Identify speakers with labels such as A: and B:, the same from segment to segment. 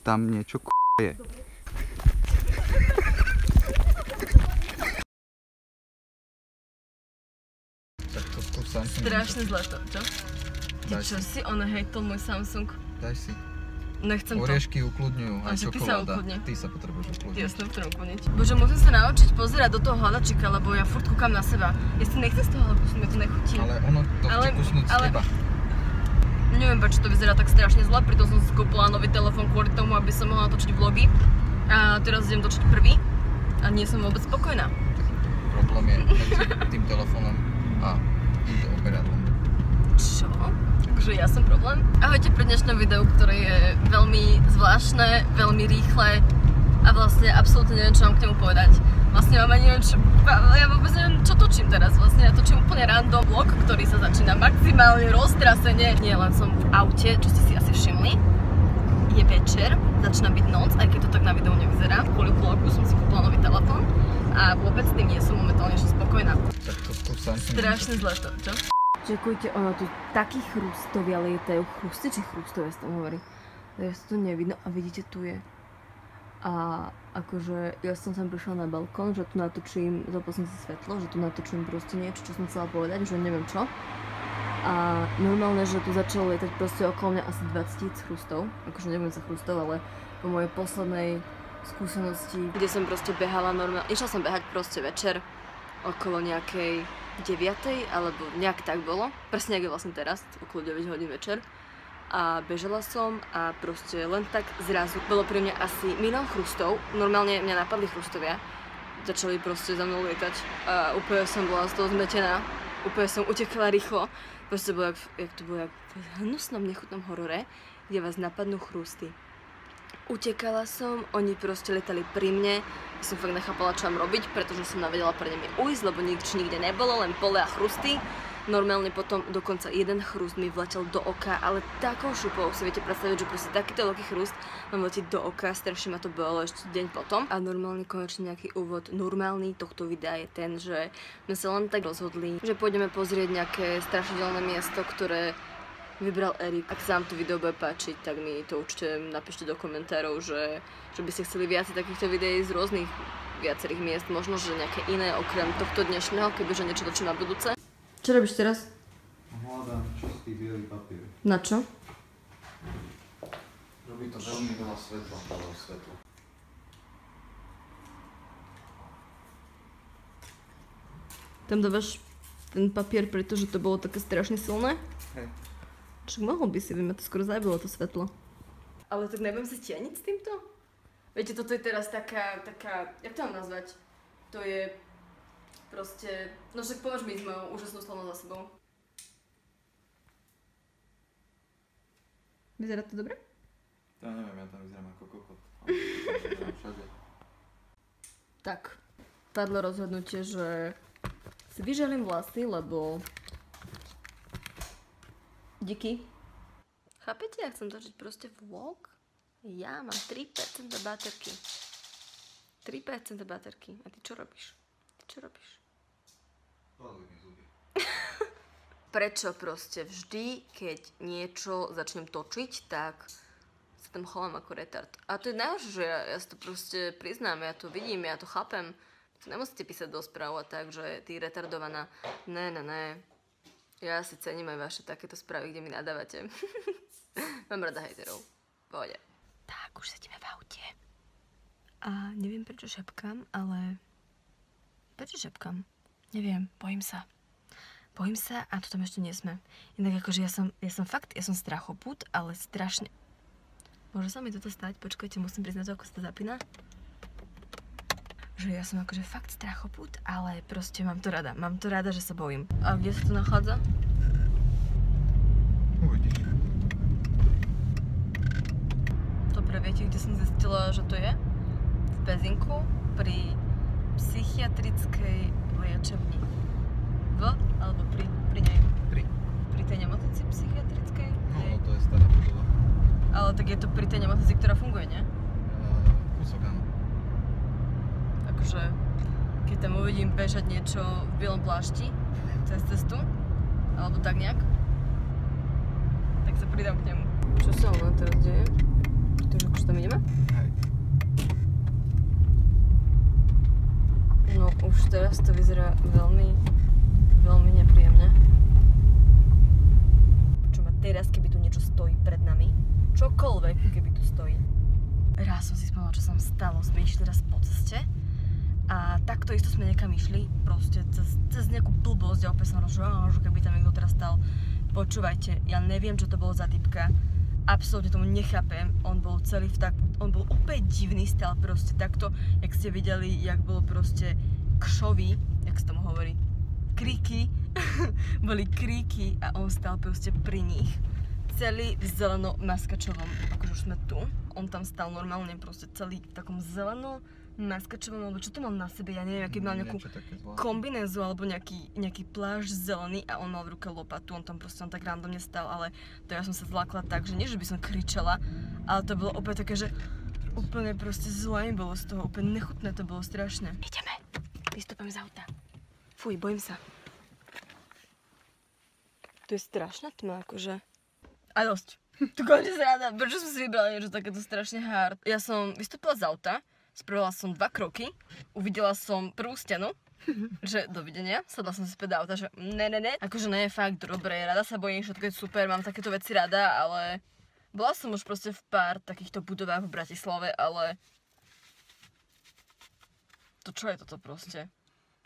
A: tam niečo je. Tak to skús Samsung.
B: Strašne zle to, čo? Ty čo si? Ona hejtol môj Samsung.
A: Daj si.
B: Nechcem to.
A: Oriešky ukludňujú, aj čokoláda.
B: Ty
A: sa potrebuješ ukludniť.
B: Jasne, potrebujem ukludniť. Bože, musím sa naučiť pozerať do toho hľadačika, lebo ja furt kúkam na seba. Ja si nechcem z toho hľadačika, mi to nechutí.
A: Ale ono to chce kusnúť z teba.
B: Neviem, prečo to vyzerá tak strašne zle, preto som si kúpila nový telefón kvôli tomu, aby som mohla točiť vlogy. A teraz idem točiť prvý a nie som vôbec spokojná.
A: Problém je medzi tým telefónom a týmto operátorom.
B: Čo? Takže ja som problém? Ahojte pri dnešnom videu, ktoré je veľmi zvláštne, veľmi rýchle a vlastne absolútne neviem, čo mám k nemu povedať. Vlastne mám ani neviem, ja vôbec neviem, čo točím teraz. Vlastne ja točím úplne random vlog, ktorý sa začína maximálne roztrasene. Nie, len som v aute, čo ste si asi všimli. Je večer, začína byť noc, aj keď to tak na videu nevyzerá. Kvôli vlogu som si kúpila nový telefón a vôbec s tým nie som momentálne ešte spokojná.
A: Tak to skús Samsung.
B: Strašne zle to, čo? Čekujte, ono tu takí chrustovia lietajú. Chrusty či chrustovia sa tam hovorí? Ja sa to nevidno a vidíte, tu je. A akože ja som sem prišla na balkón, že tu natočím, zapol som si svetlo, že tu natočím proste niečo, čo som chcela povedať, že neviem čo. A normálne, že tu začalo lietať proste okolo mňa asi 20 000 chrustov. Akože neviem sa chrustov, ale po mojej poslednej skúsenosti, kde som proste behala normálne, išla som behať proste večer okolo nejakej 9, alebo nejak tak bolo. Presne jak je vlastne teraz, okolo 9 hodín večer. A bežala som a proste len tak zrazu bolo pri mňa asi milión chrustov. Normálne mňa napadli chrustovia. Začali proste za mnou lietať a úplne som bola z toho zmetená. Úplne som utekala rýchlo. Proste bolo jak to bolo jak v hnusnom, nechutnom horore, kde vás napadnú chrusty. Utekala som, oni proste letali pri mne. Ja som fakt nechápala, čo mám robiť, pretože som navedela pre nimi ujsť, lebo nič nikde nebolo, len pole a chrusty. Normálne potom dokonca jeden chrust mi vletel do oka, ale takou šupou si viete predstaviť, že proste takýto veľký chrust mám letieť do oka, strašne ma to bolo ešte deň potom. A normálne konečne nejaký úvod normálny tohto videa je ten, že sme sa len tak rozhodli, že pôjdeme pozrieť nejaké strašidelné miesto, ktoré vybral Erik. Ak sa vám to video bude páčiť, tak mi to určite napíšte do komentárov, že by ste chceli viac takýchto videí z rôznych viacerých miest, možno že nejaké iné okrem tohto dnešného, kebyže niečo točím na budúce. Čo robíš teraz?
A: Hľadám čistý bielý papier.
B: Na čo?
A: Robí to veľmi veľa svetla,
B: Tam dávaš ten papier, pretože to bolo také strašne silné?
A: Hej.
B: Čo mohol by si, ma to skoro zabilo to svetlo. Ale tak nebudem si tieniť s týmto? Viete, toto je teraz taká, jak to mám nazvať? To je proste, no však povedz mi s mojou úžasnou slovnou za sebou. Vyzerá to dobre?
A: Ja neviem, ja tam vyzerám ako kokot. Všade.
B: Tak, padlo rozhodnutie, že si vyželím vlasy, lebo díky. Chápete, ja chcem točiť proste vlog? Ja mám 3% baterky. 3% baterky. A ty čo robíš? Prečo proste vždy, keď niečo začnem točiť, tak sa tam chovám ako retard. A to je najhoršie, že ja si to proste priznám, ja to vidím, ja to chápem. To nemusíte písať do správ a tak, že ty retardovaná. Ne. Ja si cením aj vaše takéto správy, kde mi nadávate. Mám rada hejterov. Pohode. Tak, už sedíme v aute. A neviem prečo šepkám, ale... Prečo šepkám? Neviem, bojím sa a to tam ešte nie sme. Inak akože ja som strachopút, ale strašne... Môže sa mi toto stať? Počkajte, musím priznať, ako sa to zapína. Že ja som akože fakt strachopút, ale proste mám to rada, že sa bojím. A kde sa to nachádza?
A: Uvidíš.
B: Dobre, viete, kde som zistila, že to je? V Pezinku, pri psychiatrickej liečebni. Alebo pri nej? Pri tej nemocnici psychiatrickej?
A: No, to je stará budova.
B: Ale tak je to pri tej nemocnici, ktorá funguje, nie?
A: Kúsok áno.
B: Akože, keď tam uvidím bežať niečo v bielom plášti cez cestu, alebo tak nejak, tak sa pridám k nemu. Čo sa ono teraz deje? Takže akože tam ideme? teraz to vyzerá veľmi, veľmi nepríjemne. Čo ma teraz, keby tu niečo stojí pred nami, čokoľvek, keby tu stojí. Raz som si spomenula, čo sa stalo. Sme išli teraz po ceste a takto isto sme niekam išli, proste cez nejakú blbosť a opäť som rozhodla, že keby tam niekto teraz stal. Počúvajte, ja neviem, čo to bolo za typka. Absolútne tomu nechápem, on bol celý on bol úplne divný, stál proste takto, jak ste videli, jak bolo proste kšový, jak sa tomu hovorí, kríky, boli kríky a on stál proste pri nich. Celý v zeleno-maskačovom, akože už sme tu, on tam stál normálne proste celý v takom zeleno-maskačovom, alebo čo to mal na sebe, ja neviem, aký mal nejakú kombinézu alebo nejaký plášť zelený a on mal v ruke lopatu, on tam proste tak randomne stál, ale to ja som sa zlákla tak, že nie, že by som kričala, ale to bolo úplne také, že úplne proste zlé mi bolo z toho, úplne nechutné to bolo strašné. Ideme, vystúpam z auta. Fuj, bojím sa. To je strašná tma, akože. A dosť. Tu končí sranda, prečo som si vybrala niečo takéto strašne hard? Ja som vystúpila z auta, spravila som 2 kroky, uvidela som prvú stenu, že dovidenia, sadla som si späť do auta, že ne. Akože ne, fakt, dobre, rada sa bojím, všetko je super, mám takéto veci rada, ale bola som už proste v pár takýchto budovách v Bratislave, ale to čo je toto proste?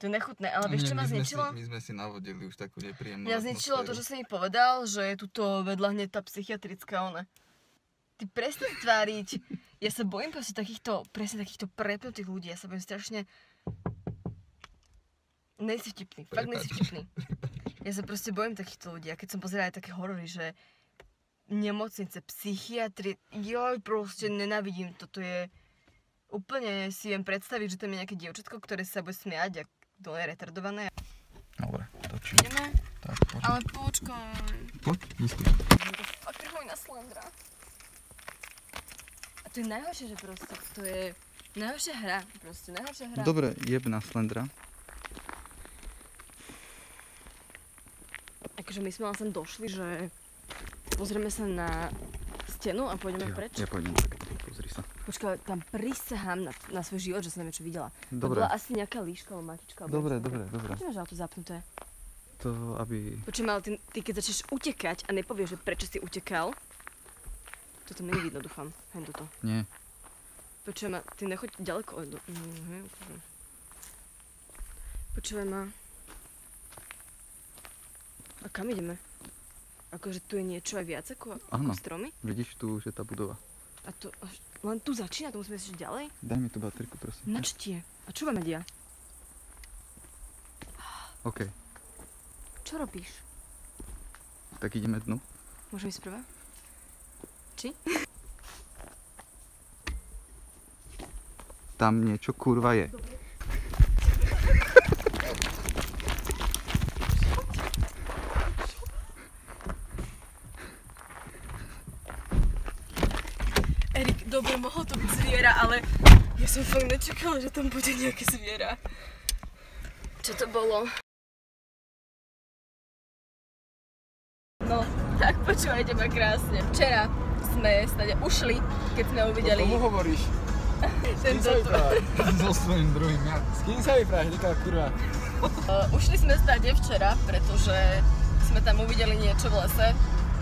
B: To je nechutné, ale vieš, čo ma zničilo?
A: My sme si navodili už takú nepríjemnú
B: atmosféru. Mňa zničilo to, že si mi povedal, že je tuto vedľa hneď tá psychiatrická ona. Ty presne tváriť. Ja sa bojím proste takýchto prepnutých ľudí. Ja sa bojím strašne. Nejsi vtipný, fakt nejsi vtipný. Ja sa proste bojím takýchto ľudí. A keď som pozerala aj také horory, že nemocnice, psychiatri, joj, proste nenávidím. Toto je. Úplne si viem predstaviť, že tam je nejaké dievčatko, ktoré sa bude smiať, to je retardované.
A: Dobre, točím.
B: Ideme?
A: Tak, poď.
B: Ale počkaj.
A: Poď, istý.
B: To fakt trhuj na Slendra. A to je najhoršie, že proste, to je najhoršia hra, proste, najhoršia hra.
A: Dobre, jeb na Slendra.
B: Akože my sme sem došli, že pozrieme sa na stenu a pôjdeme preč.
A: Ja pôjdem, pozri sa.
B: Počkaj, tam prisahám na svoj život, že som neviem, čo videla.
A: Dobre.
B: To bola asi nejaká líška alebo matička.
A: Dobre.
B: Prečo máš auto zapnuté?
A: To, aby.
B: Počujem, ale ty keď začneš utekať a nepovieš, že prečo si utekal, toto mi nevidno, dúfam. Hen toto.
A: Nie.
B: Počujem, ty nechoď ďaleko. Počujem, a kam ideme? Akože tu je niečo aj viac ako stromy?
A: Vidíš, tu už je tá budova.
B: A to len tu začína, to musíme ešte ďalej?
A: Daj mi tú baterku, prosím.
B: Na čo ti je? A čo máme dia?
A: OK.
B: Čo robíš?
A: Tak ideme dnu.
B: Môžem ísť prvá? Či?
A: Tam niečo kurva je.
B: Erik, dobre, mohlo to byť zviera, ale ja som fakt nečakala, že tam bude nejaké zviera. Čo to bolo? No, tak počúvajte ma krásne. Včera sme stade ušli, keď sme uvideli...
C: O komu hovoríš? S kým sa vyprávaš? So svojím druhým, ja. S kým sa vyprávaš, taká kurva?
B: Ušli sme stade včera, pretože sme tam uvideli niečo v lese.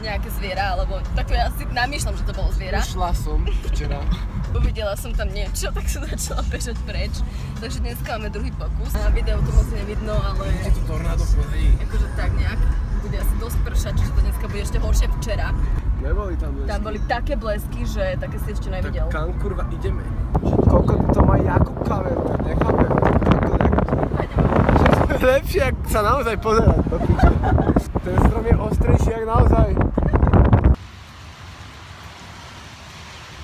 B: Nejaké zviera, alebo takto ja si namýšľam, že to bolo zviera.
C: Ušla som včera.
B: Uvidela som tam niečo, tak som začala bežať preč. Takže dneska máme druhý pokus. Na videu to moc nevidno, ale...
C: Je tu tornádo v pozadí.
B: Akože tak nejak. Bude asi dosť pršať, čiže to dneska bude ešte horšie včera.
C: Neboli tam blesky.
B: Tam boli také blesky, že také si ešte nevidel.
C: Tak kam kurva ideme? Koľko to má jakú kameru, ja nechápem. Lepšie, ak sa naozaj pozerať. Ten strom je ostrejší, jak naozaj.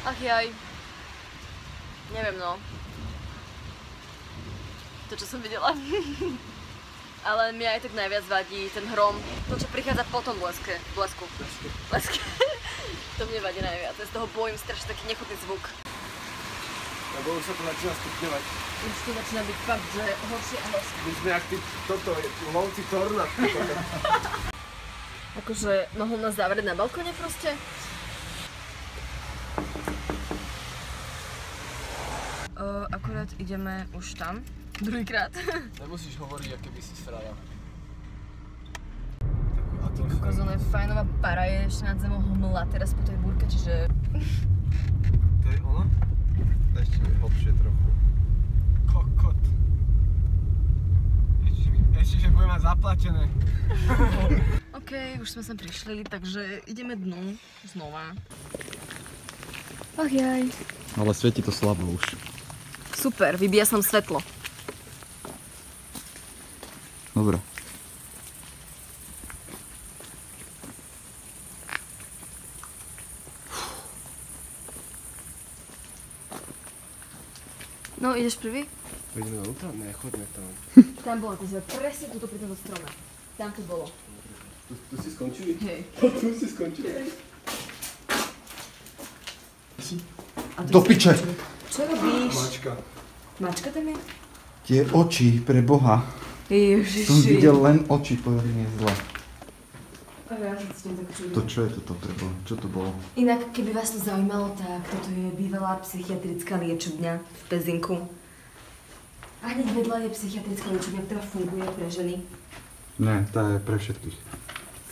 B: Ach jaj. Neviem no. To, čo som videla. Ale mňa aj tak najviac vadí ten hrom. To, čo prichádza po tom blesku. To mne vadí najviac. Ja z toho bojím strašne taký nechutný zvuk.
C: Lebo už sa to začína stupňovať.
B: Už to začína byť fakt, že horšie a horšie.
C: My sme jak tí, lovci tornád.
B: Akože mohol nás zavrieť na balkóne proste? Akurát ideme už tam. Druhýkrát.
C: Nemusíš hovoriť, aké by si srala.
B: Kozone fajnová para je ešte nad zemou hmla teraz po tej búrke, čiže...
C: To je ono?
A: Ešte hlbšie trochu.
C: Kokot. Ešte, že budem mať zaplatené.
B: OK, už sme sem prišli, takže ideme dnu znova. Ach jaj.
A: Ale svieti to slabo už.
B: Super, vybíja som svetlo.
A: Dobre.
B: No, ideš prvý?
C: Poďme na útra? Ne, choďme tam.
B: Tam bolo, to sme presne tuto pri tomto strome. Tam to bolo.
C: Tu si skončili?
B: Hej.
C: Tu si skončili.
A: Do piče!
B: Čo robíš?
C: Mačka.
B: Mačka tam je?
A: Tie oči, pre Boha.
B: Ježiši.
A: Som videl len oči, poriadne zle.
B: Ja sa s tým tak čudujem.
A: To čo je toto pre Boha? Čo to bolo?
B: Inak, keby vás to zaujímalo, tak toto je bývalá psychiatrická liečebňa v Pezinku. A hneď vedľa je psychiatrická liečebňa, ktorá funguje pre ženy.
A: Ne, tá je pre všetkých.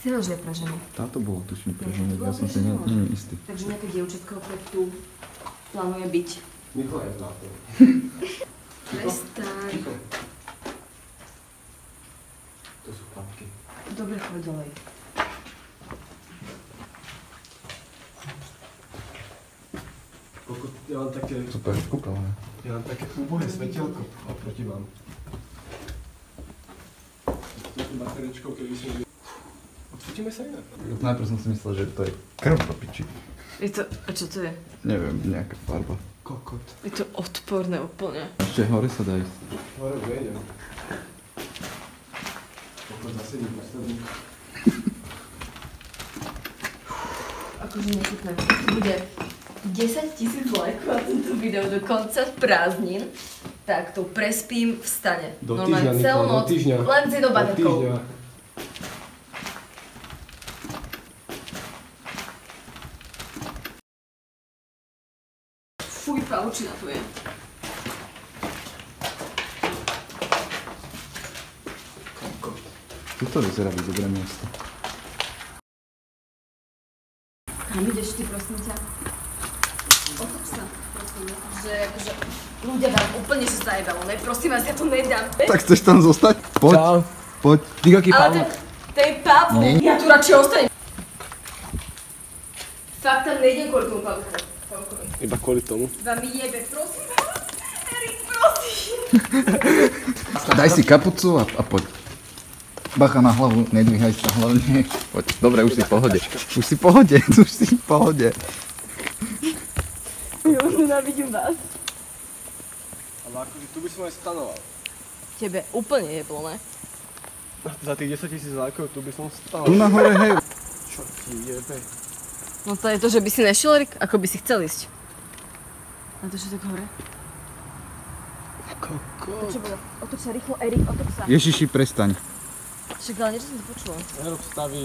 B: Seriózne pre ženy.
A: Táto bolo tuším pre
B: Ja,
A: ženy,
B: to
A: ja
B: bolo
A: som
B: pre
A: si
B: ženy.
A: nie istý.
B: Takže nejaké dievčatko opäť tu plánuje byť.
C: Nikolaj je zlato.
B: Prestaň.
C: To sú chlapky.
B: Dobre, choď dolej.
C: Kokot, ja mám také...
A: Super, kúpeľné.
C: Ja mám také úbohé svetielko oproti vám. S touto baterečkou, keby sme... Odfotíme sa inak.
A: Najprv som si myslel, že to je krv do piči.
B: Je to... A čo to je?
A: Neviem, nejaká farba.
C: Kokot.
B: Je to odporné úplne.
A: Ešte hore sa dá ísť.
C: Hore vejdem. Kokot zasedím posledný.
B: Akože nechutné. Bude 10 000 lajkov na tento video do konca prázdnin. Tak to prespím v stane.
C: Do
B: Normálne
C: týždňa,
B: celú
C: Nikola, do
B: noc,
C: týždňa.
B: len s jednou
C: Do
B: baterkou.
C: týždňa.
B: Fuj, pavučina tu je.
A: Tuto vyzerá byť dobré miesto.
B: Kam ideš ty, prosím ťa? Otoč sa, prosím. Že akože ľudia vám úplne sa zajebalo, ne? Prosím vás, ja to nedám.
A: Tak chceš tam zostať? Poď,
C: Čau.
A: poď.
C: Ty aký
B: Ale
C: pavúk.
B: to je pavúk.
A: Nie.
B: Ja tu radšej ostanem. Fakt tam nejdem kvôli tomu pavúkovi.
C: Iba kvôli tomu.
B: Vám jebe, prosím vás. Erik, prosím.
A: Daj si kapucu a poď. Bacha na hlavu, nedvíhaj sa hlavne. Poď, dobre, už si v pohode. Už si v pohode, už si v pohode.
B: Ja už nenávidím vás.
C: Ale akože tu by som aj stanoval.
B: Tebe úplne jeblo, ne?
C: Za tých 10 000 lajkov tu by som stanoval.
A: Tu nahore, hej.
C: Čo ti jebe?
B: No to je to, že by si nešiel, Erik, ako by si chcel ísť. A to čo tak hore?
C: Kokot.
B: Čo bolo? Otoč sa rýchlo, Erik, otoč sa.
A: Ježiši, prestaň.
B: Však ale niečo som to počula.
C: Nerob stavy.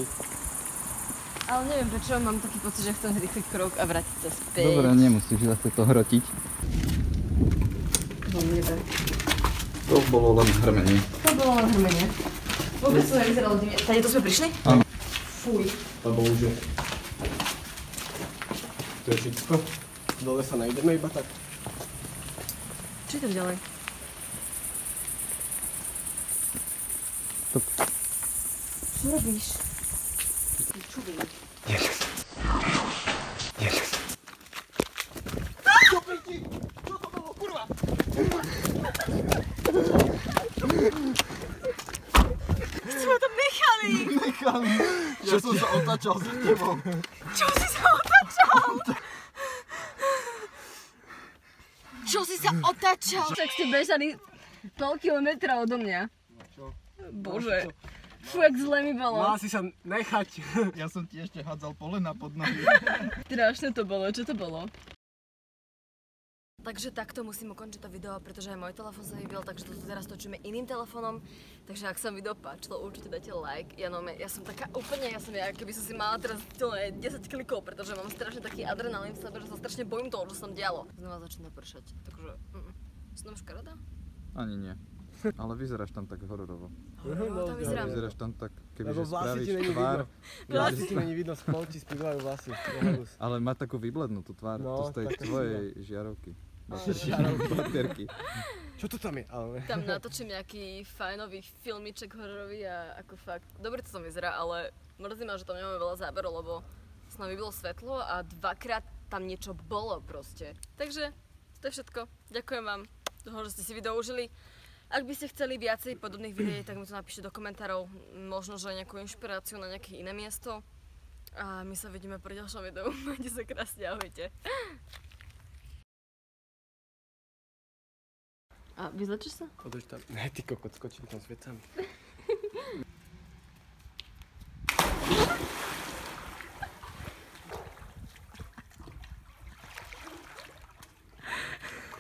B: Ale neviem prečo, mám taký pocit, že chcem rýchly krok a vrátiť sa späť.
A: Dobre, nemusíš zase to hrotiť.
B: No nebe.
A: To bolo len hrmenie.
B: To bolo len hrmenie. Vôbec to nevyzeralo divne. Tady to sme prišli?
A: Áno.
B: Fuj.
C: To bože. To je všetko. Dole sa najdeme iba tak.
B: Čo je tam ďalej? Čo robíš? Čo vidím?
A: Ja som sa otáčal za tebou.
B: Čo si sa otáčal? Čo si sa otáčal? Tak ste bežali pol kilometra odo mňa.
C: Čo?
B: Bože. Fú, jak zle mi bolo.
C: Mal si sa nechať.
A: Ja som ti ešte hádzal polena pod nohy.
B: Strašné to bolo, čo to bolo? Takže takto musím ukončiť to video, pretože aj môj telefón sa vybil, takže to teraz točíme iným telefónom. Takže ak sa vám video páčilo, určite dajte like. Ja som taká úplne, keby som si mala teraz 10 klikov, pretože mám strašne taký adrenalín v sebe, že sa strašne bojím toho, čo sa tam dialo. Znova začína pršať, takže som škaredá?
A: Ani nie. Ale vyzeráš tam tak hororovo.
B: No, tam vyzerám.
A: Vyzeráš tam tak,
D: Lebo
A: kebyže
D: vlasy
A: spravíš
D: ti není
A: tvár.
D: vidno. Vlasy ti není vidno, spolu ti spívajú vlasy.
A: Ale má takú vyblednutú tvár,
D: No,
A: to z tej
D: taká
A: tvojej žiarovky. Baterky.
D: Čo to tam je? Ale...
B: Tam natočím nejaký fajnový filmiček hororový a ako fakt, dobre to tam vyzerá, ale mrzí ma, že tam nemáme veľa záberov, lebo s nami bylo svetlo a dvakrát tam niečo bolo proste. Takže to je všetko. Ďakujem vám, že ste si video užili. Ak by ste chceli viacej podobných videí, tak mi to napíšte do komentárov, možno, že nejakú inšpiráciu na nejaké iné miesto. A my sa vidíme pri ďalšom videu. Majte sa krásne, ahojte. A vyzlečíš sa?
D: Podrž tam. Ne, ty kokot, skočím tam s vecami.